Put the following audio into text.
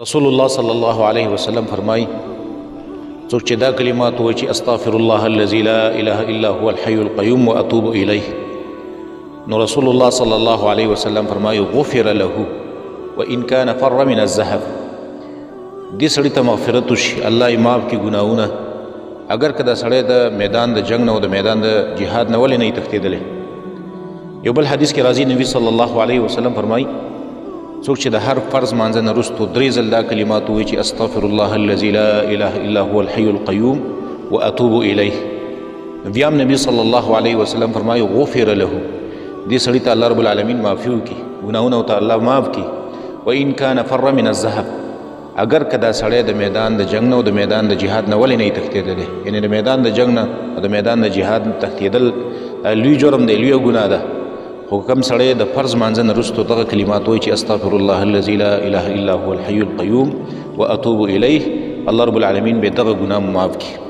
رسول الله صلی الله علیه وسلم فرمای څوک چې دا کلمات وایي چې استغفر الله الذي لا اله الا هو الحي القيوم واتوب الیه، نو رسول الله صلی الله علیه وسلم فرمای غفر له وان كان فر من الذهب. دې سړي ته مغفرت وشي، الله یې معاف کړي ګناهونه، اگر که دا سړی د میدان د جنگ نه او د میدان د جهاد نه ولې نه یې تښتېدلی. یو بل حدیث کې راځي نبی صلی الله علیه وسلم فرمای څوک چې د هر فرض مانځه نه وروستو 3 ځل دا کلمات وایي چې استغفر الله الذي لا اله الا هو الحي القيوم واتوب الیه، بیا هم نبی صلی الله علیه وسلم فرمایي غفر له، دې سړي ته الله رب العالمین معافي وکړي، ګناهونه ورته الله معاف کړي. وان کان فر من الذهب، اگر که دا سړی د میدان د جنگ نه او د میدان د جهاد نه ولې نه یې تښتېدلی، یعنې د میدان د جنگ نه او د میدان د جهاد نه تښتېدل لوی جرم دی، لویه ګناه ده. خو کوم سړی د فرض مانځه نه وروستو دغه کلمات وایي چې استغفر الله الذي لا اله الا هو الحي القيوم واتوب الیه، الله رب العالمین به دغه ګناه معاف کړي.